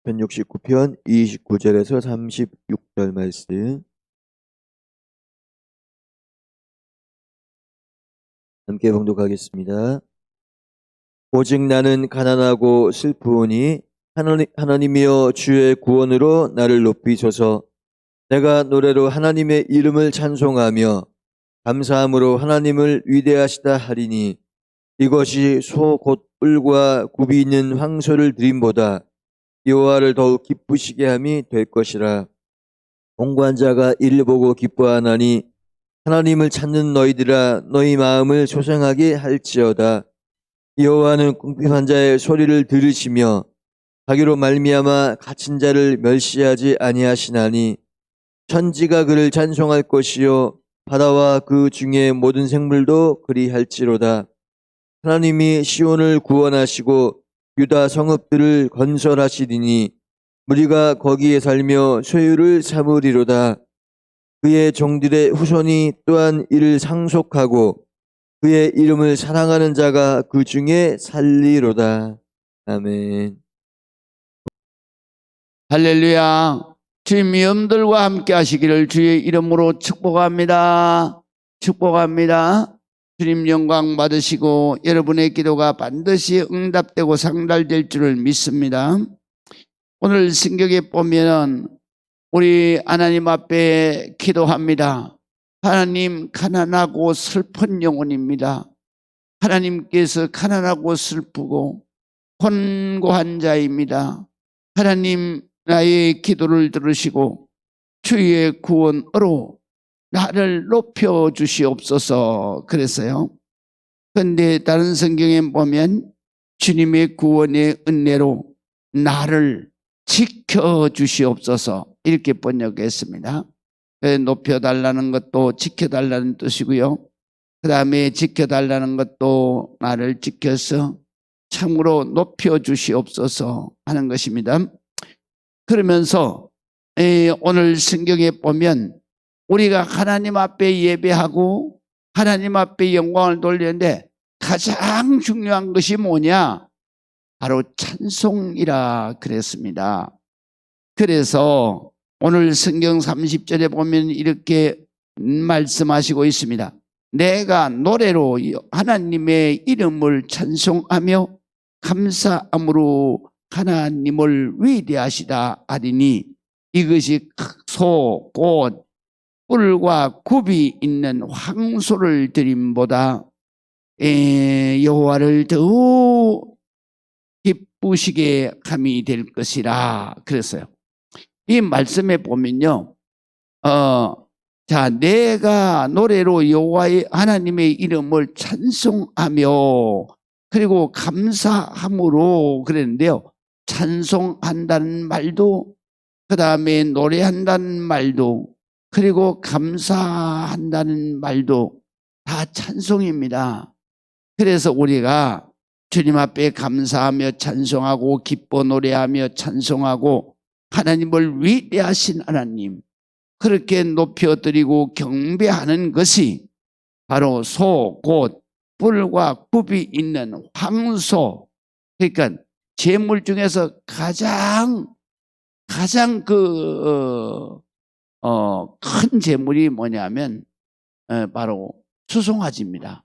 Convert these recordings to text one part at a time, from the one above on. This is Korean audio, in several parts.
시편 69편 29절에서 36절 말씀 함께 봉독하겠습니다. 오직 나는 가난하고 슬프오니 하나님이여 주의 구원으로 나를 높이소서. 내가 노래로 하나님의 이름을 찬송하며 감사함으로 하나님을 위대하시다 하리니 이것이 소 곧 뿔과 굽이 있는 황소를 드림보다 여호와를 더욱 기쁘시게 함이 될 것이라. 공고한 자가 이를 보고 기뻐하나니 하나님을 찾는 너희들아 너희 마음을 소생하게 할지어다. 여호와는 궁핍한 자의 소리를 들으시며 자기로 말미암아 갇힌 자를 멸시하지 아니하시나니 천지가 그를 찬송할 것이요 바다와 그 중에 모든 생물도 그리할지로다. 하나님이 시온을 구원하시고 유다 성읍들을 건설하시리니 우리가 거기에 살며 소유를 삼으리로다. 그의 종들의 후손이 또한 이를 상속하고 그의 이름을 사랑하는 자가 그 중에 살리로다. 아멘. 할렐루야. 주님이 여러분들과 함께 하시기를 주의 이름으로 축복합니다. 축복합니다. 주님 영광 받으시고 여러분의 기도가 반드시 응답되고 상달될 줄을 믿습니다. 오늘 성경에 보면은 우리 하나님 앞에 기도합니다. 하나님, 가난하고 슬픈 영혼입니다. 하나님께서 가난하고 슬프고 권고한 자입니다. 하나님, 나의 기도를 들으시고 주의 구원으로 나를 높여 주시옵소서 그랬어요. 그런데 다른 성경에 보면 주님의 구원의 은혜로 나를 지켜 주시옵소서 이렇게 번역했습니다. 높여달라는 것도 지켜달라는 뜻이고요. 그 다음에 지켜달라는 것도 나를 지켜서 참으로 높여 주시옵소서 하는 것입니다. 그러면서 오늘 성경에 보면 우리가 하나님 앞에 예배하고 하나님 앞에 영광을 돌리는데 가장 중요한 것이 뭐냐? 바로 찬송이라 그랬습니다. 그래서 오늘 성경 30절에 보면 이렇게 말씀하시고 있습니다. 내가 노래로 하나님의 이름을 찬송하며 감사함으로 하나님을 위대하시다 하리니 이것이 소, 곧 뿔과 굽이 있는 황소를 드림보다 여호와를 더욱 기쁘시게 함이 될 것이라 그랬어요. 이 말씀에 보면요, 자, 내가 노래로 여호와의 하나님의 이름을 찬송하며 그리고 감사함으로 그랬는데요. 찬송한다는 말도 그 다음에 노래한다는 말도 그리고 감사한다는 말도 다 찬송입니다. 그래서 우리가 주님 앞에 감사하며 찬송하고 기뻐 노래하며 찬송하고 하나님을 위대하신 하나님 그렇게 높여드리고 경배하는 것이 바로 소, 곧 뿔과 굽이 있는 황소, 그러니까 제물 중에서 가장 큰 제물이 뭐냐면 바로 수송아지입니다.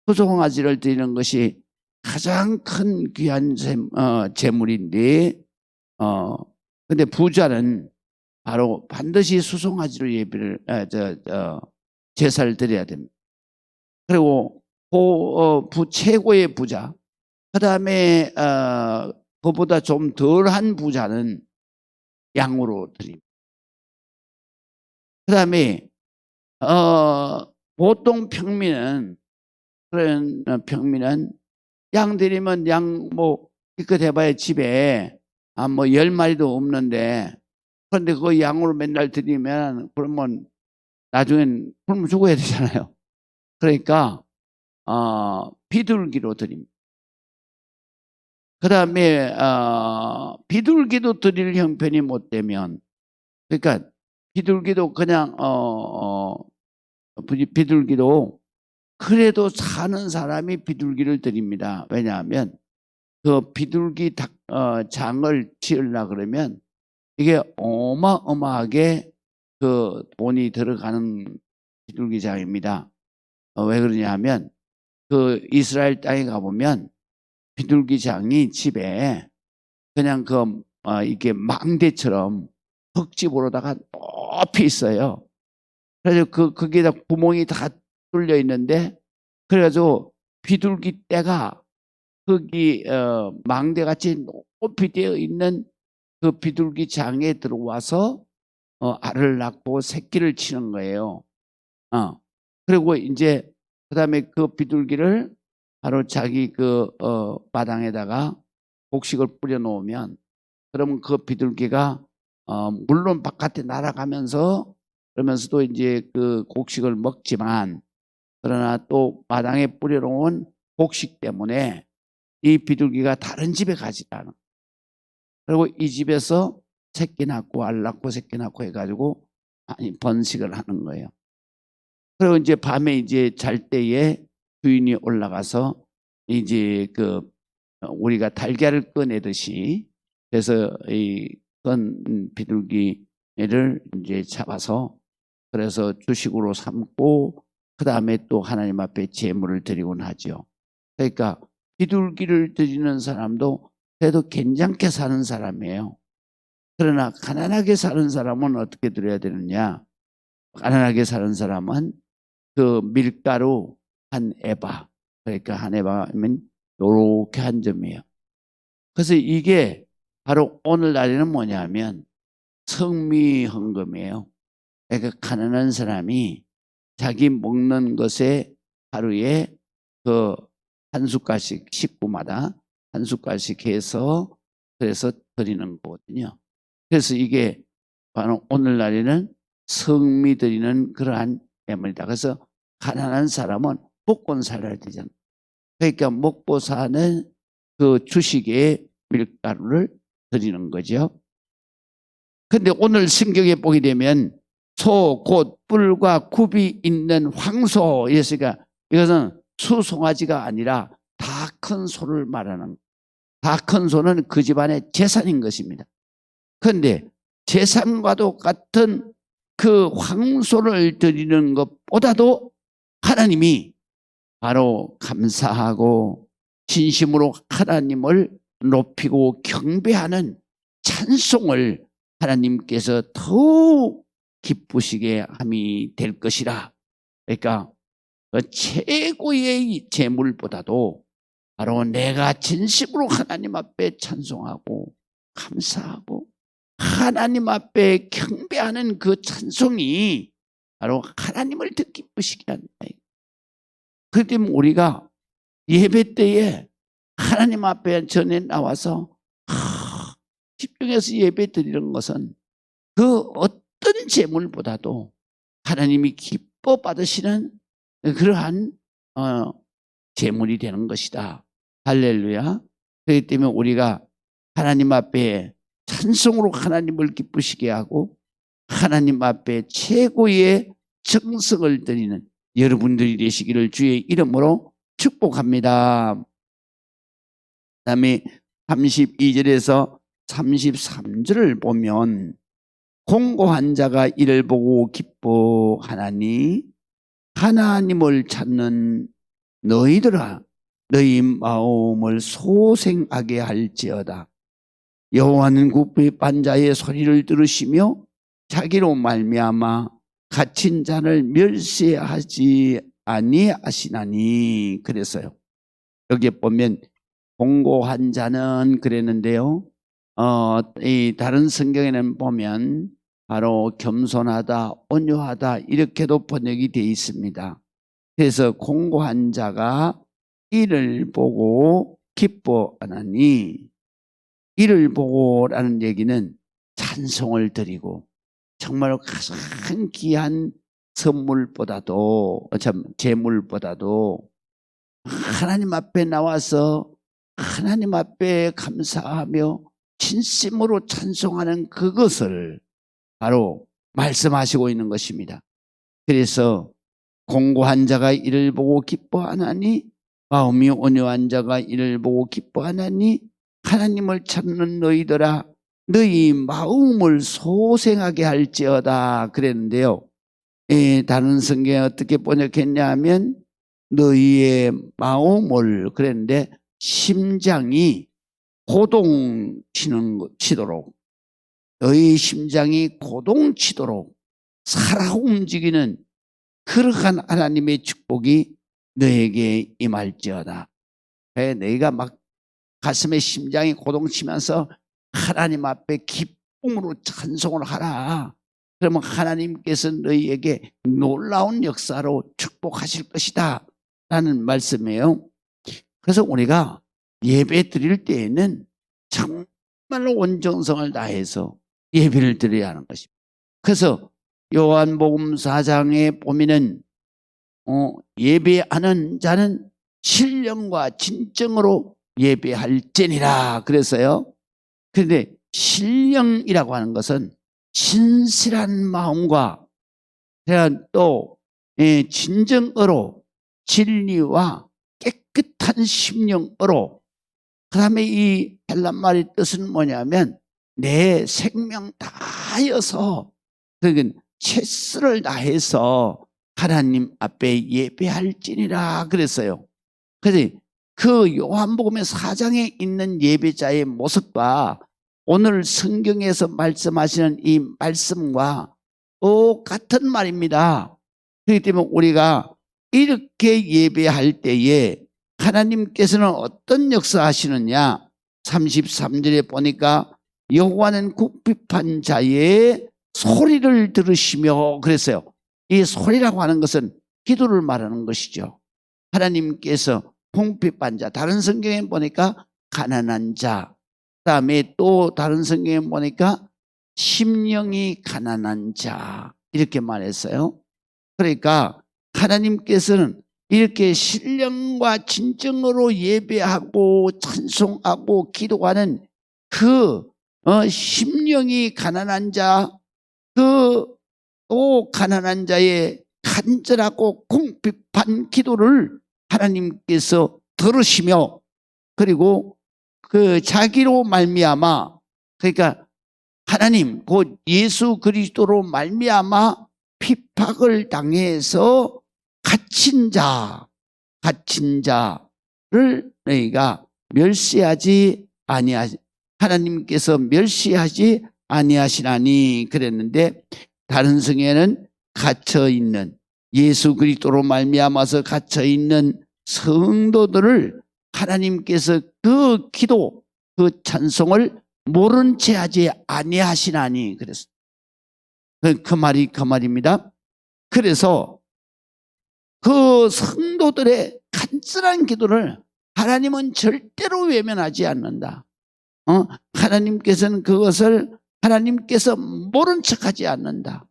수송아지를 드리는 것이 가장 큰 귀한 제물인데 근데 부자는 바로 반드시 수송아지로 예배를 제사를 드려야 됩니다. 그리고 최고의 부자, 그 다음에 그보다 좀 덜한 부자는 양으로 드립니다. 그 다음에 보통 평민은 양 드리면 양 뭐 이껏 해봐야 집에 뭐 10마리도 없는데 그런데 그 양으로 맨날 드리면 그러면 나중엔 굶어 죽어야 되잖아요. 그러니까 비둘기로 드립니다. 그 다음에 비둘기도 드릴 형편이 못 되면 그러니까 비둘기도 그냥 비둘기도 그래도 사는 사람이 비둘기를 드립니다. 왜냐하면 그 비둘기 장을 지으려 그러면 이게 어마어마하게 그 돈이 들어가는 비둘기 장입니다. 왜 그러냐 하면 그 이스라엘 땅에 가보면 비둘기 장이 집에 그냥 이게 망대처럼 흙집으로다가 높이 있어요. 그래서 거기에다 구멍이 다 뚫려 있는데, 그래가지고 비둘기 떼가 거기 망대같이 높이 되어 있는 그 비둘기 장에 들어와서 알을 낳고 새끼를 치는 거예요. 그리고 이제 그다음에 그 비둘기를 바로 자기 마당에다가 곡식을 뿌려 놓으면, 그러면 그 비둘기가 물론 바깥에 날아가면서 그러면서도 이제 그 곡식을 먹지만, 그러나 또 마당에 뿌려 놓은 곡식 때문에 이 비둘기가 다른 집에 가지 않아. 그리고 이 집에서 새끼 낳고 알 낳고 새끼 낳고 해가지고 많이 번식을 하는 거예요. 그리고 이제 밤에 이제 잘 때에 주인이 올라가서 이제 우리가 달걀을 꺼내듯이, 그래서 건 비둘기를 이제 잡아서 그래서 주식으로 삼고 그 다음에 또 하나님 앞에 제물을 드리곤 하죠. 그러니까 비둘기를 드리는 사람도 그래도 괜찮게 사는 사람이에요. 그러나 가난하게 사는 사람은 어떻게 드려야 되느냐? 가난하게 사는 사람은 그 밀가루 한 에바, 그러니까 한 에바면 요렇게 한 점이에요. 그래서 이게 바로 오늘날에는 뭐냐면 성미헌금이에요. 그러니까 가난한 사람이 자기 먹는 것에 하루에 한 숟갈씩, 식구마다 한 숟갈씩 해서 그래서 드리는 거거든요. 그래서 이게 바로 오늘날에는 성미 드리는 그러한 예물이다. 그래서 가난한 사람은 먹고 살아야 되잖아요. 그러니까 먹고 사는 그 주식의 밀가루를 드리는 거죠. 근데 오늘 성경에 보게 되면 소, 곧 뿔과 굽이 있는 황소, 예수가 이것은 수송아지가 아니라 다 큰 소를 말하는, 다 큰 소는 그 집안의 재산인 것입니다. 그런데 재산과도 같은 그 황소를 드리는 것보다도 하나님이 바로 감사하고 진심으로 하나님을 높이고 경배하는 찬송을 하나님께서 더욱 기쁘시게 함이 될 것이라. 그러니까 그 최고의 재물보다도 바로 내가 진심으로 하나님 앞에 찬송하고 감사하고 하나님 앞에 경배하는 그 찬송이 바로 하나님을 더 기쁘시게 한다. 그렇기 때문에 우리가 예배 때에 하나님 앞에 전에 나와서 집중해서 예배 드리는 것은 그 어떤 재물보다도 하나님이 기뻐 받으시는 그러한 재물이 되는 것이다. 할렐루야. 그렇기 때문에 우리가 하나님 앞에 찬송으로 하나님을 기쁘시게 하고 하나님 앞에 최고의 정성을 드리는 여러분들이 되시기를 주의 이름으로 축복합니다. 그 다음에 32절에서 33절을 보면 공고한 자가 이를 보고 기뻐하나니 하나님을 찾는 너희들아 너희 마음을 소생하게 할지어다. 여호와는 구피한 자의 소리를 들으시며 자기로 말미암아 갇힌 자를 멸시하지 아니하시나니. 그래서요 여기에 보면 공고한 자는 그랬는데요, 이 다른 성경에는 보면 바로 겸손하다, 온유하다 이렇게도 번역이 되어 있습니다. 그래서 공고한 자가 이를 보고 기뻐하나니, 이를 보고라는 얘기는 찬송을 드리고 정말 가장 귀한 선물보다도 재물보다도 하나님 앞에 나와서 하나님 앞에 감사하며 진심으로 찬송하는 그것을 바로 말씀하시고 있는 것입니다. 그래서 공고한 자가 이를 보고 기뻐하나니 마음이 온유한 자가 이를 보고 기뻐하나니 하나님을 찾는 너희들아 너희 마음을 소생하게 할지어다 그랬는데요. 다른 성경에 어떻게 번역했냐 하면 너희의 마음을 그랬는데 심장이 고동치도록 너희 심장이 고동치도록 살아 움직이는 그러한 하나님의 축복이 너에게 임할지어다. 너희가 막 가슴에 심장이 고동치면서 하나님 앞에 기쁨으로 찬송을 하라. 그러면 하나님께서 너희에게 놀라운 역사로 축복하실 것이다 라는 말씀이에요. 그래서 우리가 예배 드릴 때에는 정말로 온 정성을 다해서 예배를 드려야 하는 것입니다. 그래서 요한복음 4장에 보면은 예배하는 자는 신령과 진정으로 예배할지니라 그래서요. 그런데 신령이라고 하는 것은 신실한 마음과 또 진정으로 진리와 깨끗한 심령으로 그 다음에 이 헬란말의 뜻은 뭐냐면 내 생명 다하여서 그러니까 최선을 다해서 하나님 앞에 예배할지니라 그랬어요. 그래서 그 요한복음의 4장에 있는 예배자의 모습과 오늘 성경에서 말씀하시는 이 말씀과 똑같은 말입니다. 그렇기 때문에 우리가 이렇게 예배할 때에 하나님께서는 어떤 역사하시느냐 33절에 보니까 여호와는 궁핍한 자의 소리를 들으시며 그랬어요. 이 소리라고 하는 것은 기도를 말하는 것이죠. 하나님께서 궁핍한 자, 다른 성경에 보니까 가난한 자, 그 다음에 또 다른 성경에 보니까 심령이 가난한 자 이렇게 말했어요. 그러니까 하나님께서는 이렇게 신령과 진정으로 예배하고 찬송하고 기도하는 그 심령이 가난한 자, 또 가난한 자의 간절하고 궁핍한 기도를 하나님께서 들으시며 그리고 그 자기로 말미암아 그러니까 하나님 곧 예수 그리스도로 말미암아 핍박을 당해서 갇힌 자를 너희가 멸시하지 하나님께서 멸시하지 아니하시나니 그랬는데 다른 성에는 갇혀 있는 예수 그리스도로 말미암아서 갇혀 있는 성도들을 하나님께서 그 기도 그 찬송을 모른 채 하지 아니하시나니 그랬어요. 그 말입니다. 그래서 그 성도들의 간절한 기도를 하나님은 절대로 외면하지 않는다. 하나님께서는 그것을 하나님께서 모른 척하지 않는다.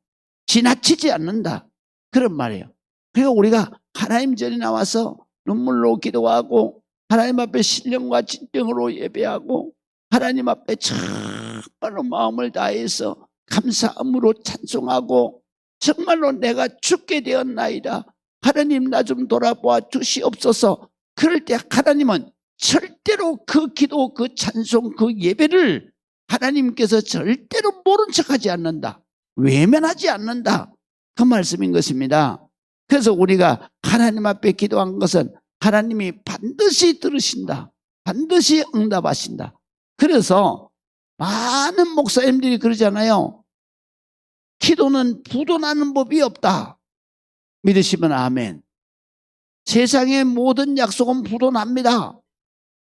지나치지 않는다. 그런 말이에요. 그러니까 우리가 하나님 전에 나와서 눈물로 기도하고 하나님 앞에 신령과 진정으로 예배하고 하나님 앞에 정말로 마음을 다해서 감사함으로 찬송하고 정말로 내가 죽게 되었나이다. 하나님 나 좀 돌아보아 주시옵소서. 그럴 때 하나님은 절대로 그 기도, 그 찬송, 그 예배를 하나님께서 절대로 모른 척하지 않는다. 외면하지 않는다. 그 말씀인 것입니다. 그래서 우리가 하나님 앞에 기도한 것은 하나님이 반드시 들으신다. 반드시 응답하신다. 그래서 많은 목사님들이 그러잖아요. 기도는 부도나는 법이 없다. 믿으시면 아멘. 세상의 모든 약속은 부도납니다.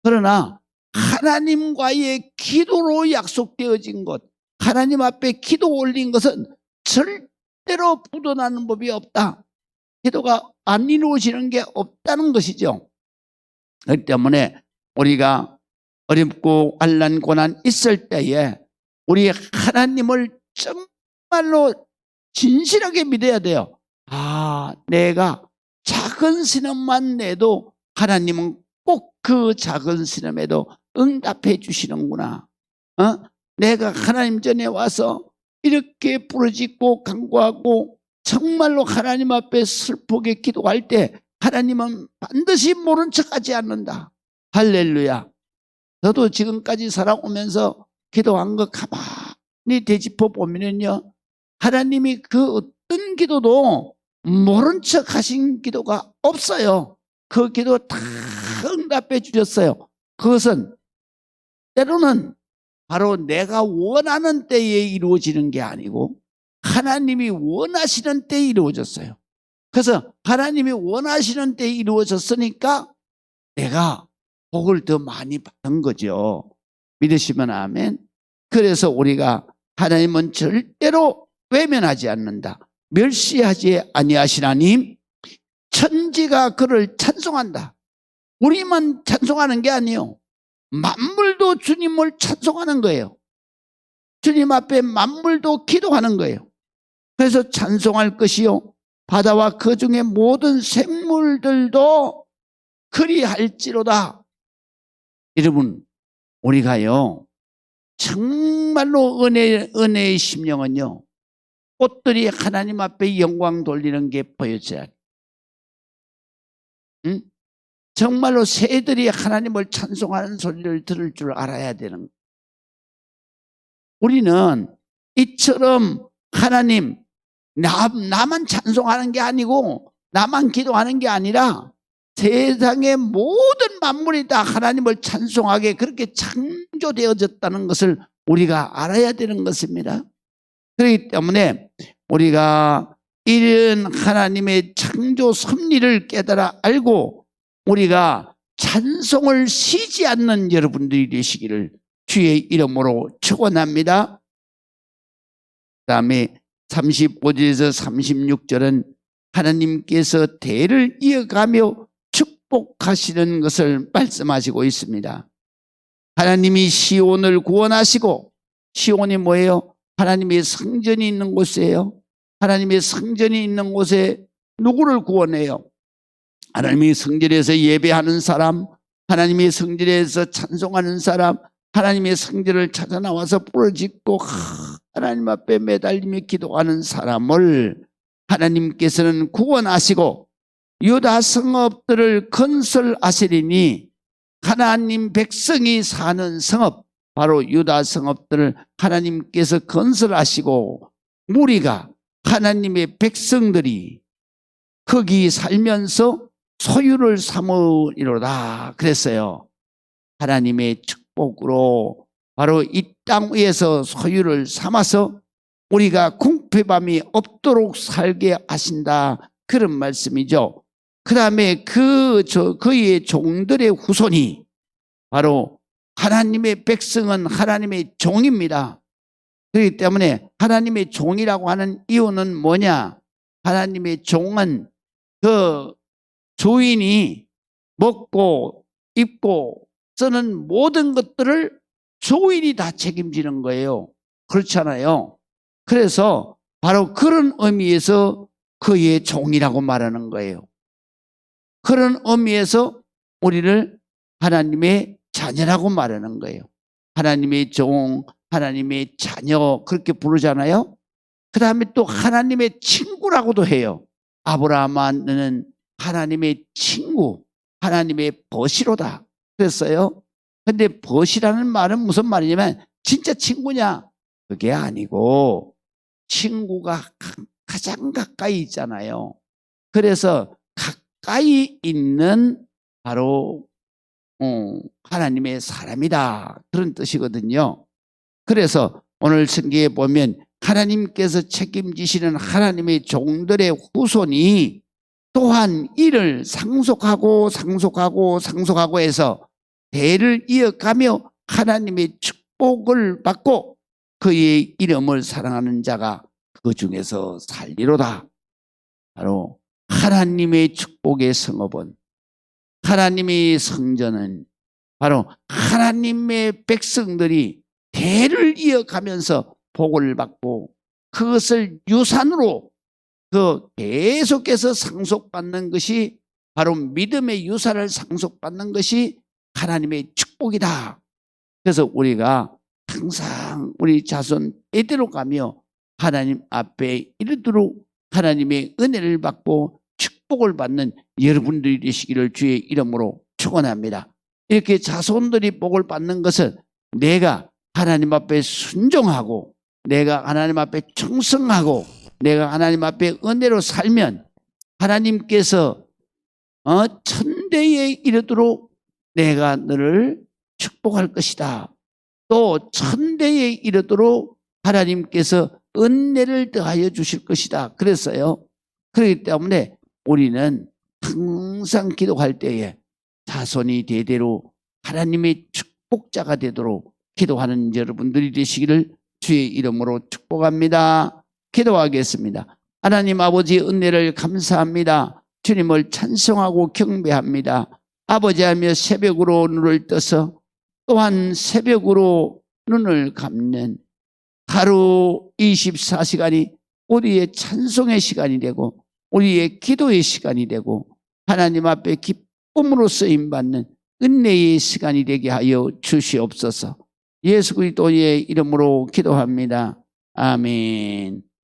그러나 하나님과의 기도로 약속되어진 것, 하나님 앞에 기도 올린 것은 절대로 부도나는 법이 없다. 기도가 안 이루어지는 게 없다는 것이죠. 그렇기 때문에 우리가 어렵고 환난 고난 있을 때에 우리 하나님을 정말로 진실하게 믿어야 돼요. 내가 작은 신음만 내도 하나님은 꼭 그 작은 신음에도 응답해 주시는구나. 내가 하나님 전에 와서 이렇게 부르짖고 간구하고 정말로 하나님 앞에 슬프게 기도할 때 하나님은 반드시 모른 척하지 않는다. 할렐루야. 저도 지금까지 살아오면서 기도한 거 가만히 되짚어 보면요, 하나님이 그 어떤 기도도 모른 척 하신 기도가 없어요. 그 기도 다 응답해 주셨어요. 그것은 때로는 바로 내가 원하는 때에 이루어지는 게 아니고 하나님이 원하시는 때에 이루어졌어요. 그래서 하나님이 원하시는 때에 이루어졌으니까 내가 복을 더 많이 받은 거죠. 믿으시면 아멘. 그래서 우리가 하나님은 절대로 외면하지 않는다. 멸시하지 아니하시나님, 천지가 그를 찬송한다. 우리만 찬송하는 게 아니에요. 만물도 주님을 찬송하는 거예요. 주님 앞에 만물도 기도하는 거예요. 그래서 찬송할 것이요, 바다와 그 중에 모든 생물들도 그리할지로다. 여러분, 우리가요 정말로 은혜의 심령은요, 꽃들이 하나님 앞에 영광 돌리는 게 보여져야 돼. 응? 정말로 새들이 하나님을 찬송하는 소리를 들을 줄 알아야 되는 거예요. 우리는 이처럼 하나님, 나만 찬송하는 게 아니고 나만 기도하는 게 아니라 세상의 모든 만물이 다 하나님을 찬송하게 그렇게 창조되어졌다는 것을 우리가 알아야 되는 것입니다. 그렇기 때문에 우리가 이런 하나님의 창조 섭리를 깨달아 알고 우리가 찬송을 쉬지 않는 여러분들이 되시기를 주의 이름으로 축원합니다. 그 다음에 35절에서 36절은 하나님께서 대를 이어가며 축복하시는 것을 말씀하시고 있습니다. 하나님이 시온을 구원하시고, 시온이 뭐예요? 하나님의 성전이 있는 곳이에요. 하나님의 성전이 있는 곳에 누구를 구원해요? 하나님의 성전에서 예배하는 사람, 하나님의 성전에서 찬송하는 사람, 하나님의 성전을 찾아 나와서 부르짖고 하나님 앞에 매달리며 기도하는 사람을 하나님께서는 구원하시고 유다 성읍들을 건설하시리니, 하나님 백성이 사는 성읍, 바로 유다 성읍들을 하나님께서 건설하시고 무리가, 하나님의 백성들이 거기 살면서 소유를 삼으리로다 그랬어요. 하나님의 축복으로 바로 이 땅 위에서 소유를 삼아서 우리가 궁핍함이 없도록 살게 하신다, 그런 말씀이죠. 그 다음에 그의 종들의 후손이, 바로 하나님의 백성은 하나님의 종입니다. 그렇기 때문에 하나님의 종이라고 하는 이유는 뭐냐? 하나님의 종은 그 주인이 먹고 입고 쓰는 모든 것들을 주인이 다 책임지는 거예요. 그렇잖아요. 그래서 바로 그런 의미에서 그의 종이라고 말하는 거예요. 그런 의미에서 우리를 하나님의 자녀라고 말하는 거예요. 하나님의 종, 하나님의 자녀, 그렇게 부르잖아요. 그 다음에 또 하나님의 친구라고도 해요. 아브라함은 하나님의 친구, 하나님의 벗이로다 그랬어요. 근데 벗이라는 말은 무슨 말이냐면 진짜 친구냐? 그게 아니고 친구가 가장 가까이 있잖아요. 그래서 가까이 있는 바로 하나님의 사람이다, 그런 뜻이거든요. 그래서 오늘 성경에 보면 하나님께서 책임지시는 하나님의 종들의 후손이 또한 이를 상속하고 해서 대를 이어가며 하나님의 축복을 받고 그의 이름을 사랑하는 자가 그 중에서 살리로다. 바로 하나님의 축복의 성읍은, 하나님의 성전은 바로 하나님의 백성들이 대를 이어가면서 복을 받고 그것을 유산으로 계속해서 상속받는 것이, 바로 믿음의 유산을 상속받는 것이 하나님의 축복이다. 그래서 우리가 항상 우리 자손 이대로 가며 하나님 앞에 이르도록 하나님의 은혜를 받고 축복을 받는 여러분들이 되시기를 주의 이름으로 축원합니다. 이렇게 자손들이 복을 받는 것은 내가 하나님 앞에 순종하고 내가 하나님 앞에 충성하고 내가 하나님 앞에 은혜로 살면 하나님께서 천대에 이르도록 내가 너를 축복할 것이다. 또 천대에 이르도록 하나님께서 은혜를 더하여 주실 것이다. 그랬어요. 그렇기 때문에 우리는 항상 기도할 때에 자손이 대대로 하나님의 축복자가 되도록 기도하는 여러분들이 되시기를 주의 이름으로 축복합니다. 기도하겠습니다. 하나님 아버지 은혜를 감사합니다. 주님을 찬송하고 경배합니다. 아버지하며 새벽으로 눈을 떠서 또한 새벽으로 눈을 감는 하루 24시간이 우리의 찬송의 시간이 되고 우리의 기도의 시간이 되고 하나님 앞에 기쁨으로 쓰임받는 은혜의 시간이 되게 하여 주시옵소서. 예수 그리스도의 이름으로 기도합니다. 아멘.